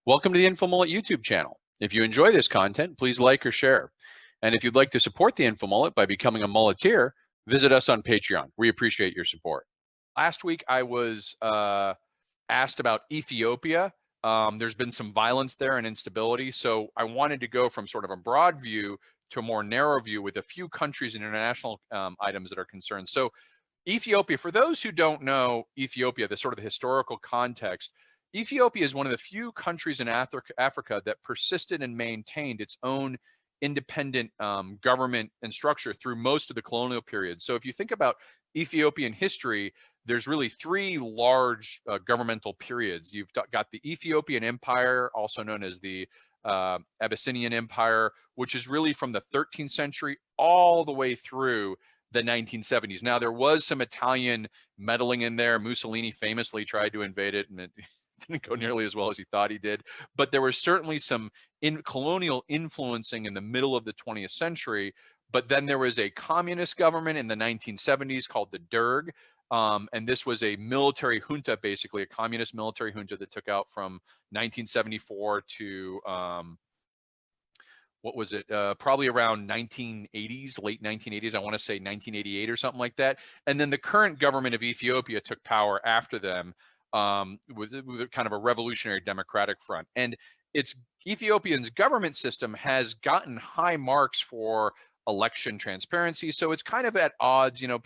Welcome to the InfoMullet YouTube channel. If you enjoy this content, please like or share. And if you'd like to support the InfoMullet by becoming a mulleteer, visit us on Patreon. We appreciate your support. Last week, I was asked about Ethiopia. There's been some violence there and instability, so I wanted to go from sort of a broad view to a more narrow view with a few countries and international items that are concerned. So Ethiopia, for those who don't know Ethiopia, the sort of the historical context, Ethiopia is one of the few countries in Africa that persisted and maintained its own independent government and structure through most of the colonial period. So if you think about Ethiopian history, there's really three large governmental periods. You've got the Ethiopian Empire, also known as the Abyssinian Empire, which is really from the 13th century all the way through the 1970s. Now, there was some Italian meddling in there. Mussolini famously tried to invade it, and it didn't go nearly as well as he thought he did. But there was certainly some colonial influencing in the middle of the 20th century. But then there was a communist government in the 1970s called the Derg. And this was a military junta, basically a communist military junta that took out from 1974 to what was it? Probably around 1980s, late 1980s. I want to say 1988 or something like that. And then the current government of Ethiopia took power after them with kind of a revolutionary democratic front. And Ethiopia's government system has gotten high marks for election transparency. So it's kind of at odds. You know,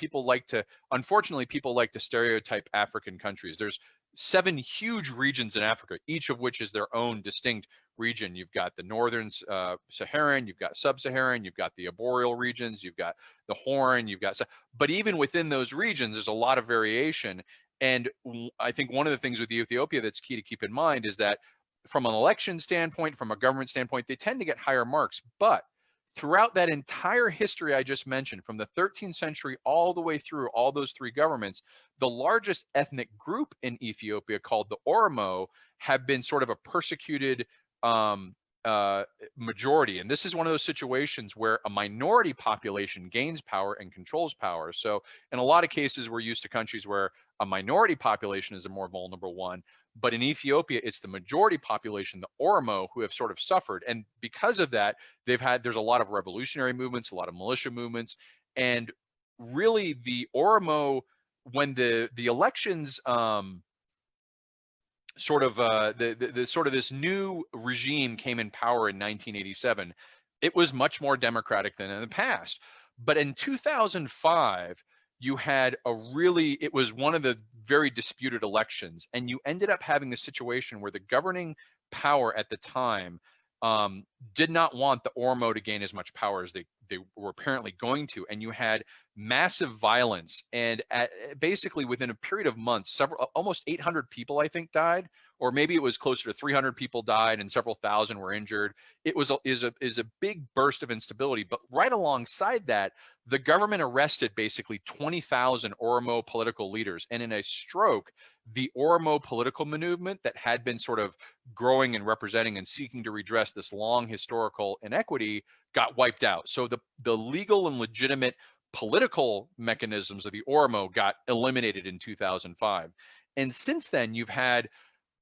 unfortunately, people like to stereotype African countries. There's 7 huge regions in Africa, each of which is their own distinct region. You've got the northern Saharan, you've got sub-Saharan, you've got the arboreal regions, you've got the Horn, but even within those regions, there's a lot of variation. And I think one of the things with Ethiopia that's key to keep in mind is that from an election standpoint, from a government standpoint, they tend to get higher marks. But throughout that entire history I just mentioned, from the 13th century all the way through all those 3 governments, the largest ethnic group in Ethiopia, called the Oromo, have been sort of a persecuted majority. And this is one of those situations where a minority population gains power and controls power. So in a lot of cases, we're used to countries where a minority population is a more vulnerable one. But in Ethiopia, it's the majority population, the Oromo, who have sort of suffered. And because of that, there's a lot of revolutionary movements, a lot of militia movements. And really the Oromo, when the elections this new regime came in power in 1987, it was much more democratic than in the past. But in 2005, it was one of the very disputed elections, and you ended up having a situation where the governing power at the time did not want the Oromo to gain as much power as they were apparently going to. And you had massive violence, and basically within a period of months, almost 800 people, I think, died, or maybe it was closer to 300 people died and several thousand were injured. It is a big burst of instability. But right alongside that, the government arrested basically 20,000 Oromo political leaders. And in a stroke, the Oromo political movement that had been sort of growing and representing and seeking to redress this long historical inequity got wiped out. So the legal and legitimate political mechanisms of the Oromo got eliminated in 2005. And since then, you've had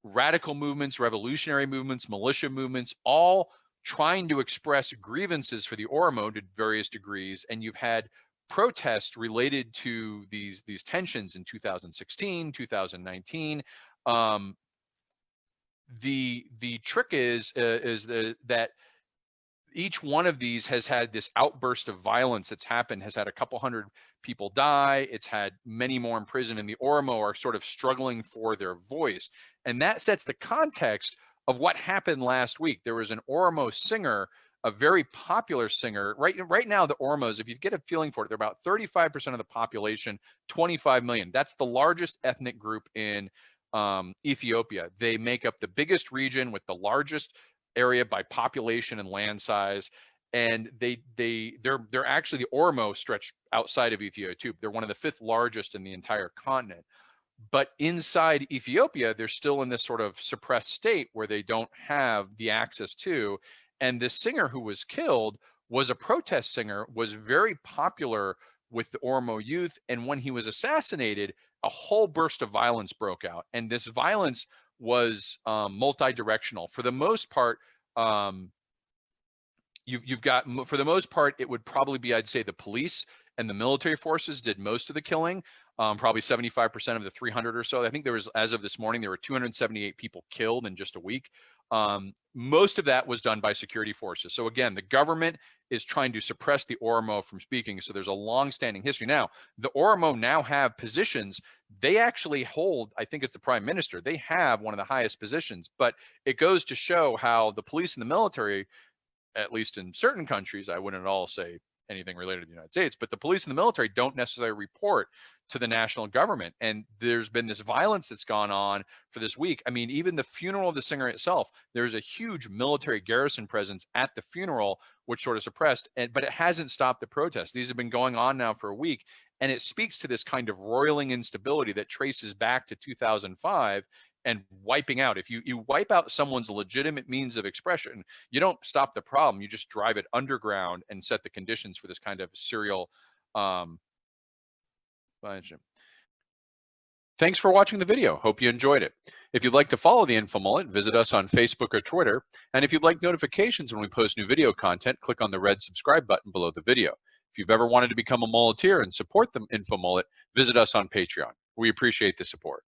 radical movements, revolutionary movements, militia movements, all trying to express grievances for the Oromo to various degrees. And you've had protests related to these tensions in 2016, 2019. The trick is that each one of these has had this outburst of violence that's happened, has had a couple hundred people die. It's had many more imprisoned, and the Oromo are sort of struggling for their voice. And that sets the context of what happened last week. There was an Oromo singer, a very popular singer. Right now, the Oromos, if you get a feeling for it, they're about 35% of the population, 25 million. That's the largest ethnic group in Ethiopia. They make up the biggest region with the largest area by population and land size, and they're actually, the Oromo stretch outside of Ethiopia too. They're one of the 5th largest in the entire continent. But inside Ethiopia, they're still in this sort of suppressed state where they don't have the access to. And this singer who was killed was a protest singer, was very popular with the Oromo youth. And when he was assassinated, a whole burst of violence broke out. And this violence was multi-directional. For the most part, you've got, for the most part, it would probably be, I'd say, the police and the military forces did most of the killing. Probably 75% of the 300 or so. I think there was, as of this morning, there were 278 people killed in just a week. Most of that was done by security forces. So again, the government is trying to suppress the Oromo from speaking. So there's a long-standing history. Now, the Oromo now have positions. They actually hold, I think it's the prime minister. They have one of the highest positions, but it goes to show how the police and the military, at least in certain countries, I wouldn't at all say anything related to the United States, but the police and the military don't necessarily report to the national government. And there's been this violence that's gone on for this week. I mean, even the funeral of the singer itself, there's a huge military garrison presence at the funeral, which sort of suppressed, but it hasn't stopped the protests. These have been going on now for a week. And it speaks to this kind of roiling instability that traces back to 2005 and wiping out. If you wipe out someone's legitimate means of expression, you don't stop the problem. You just drive it underground and set the conditions for this kind of serial Thanks for watching the video. Hope you enjoyed it. If you'd like to follow the InfoMullet, visit us on Facebook or Twitter. And if you'd like notifications when we post new video content, click on the red subscribe button below the video. If you've ever wanted to become a mulleteer and support the InfoMullet, visit us on Patreon. We appreciate the support.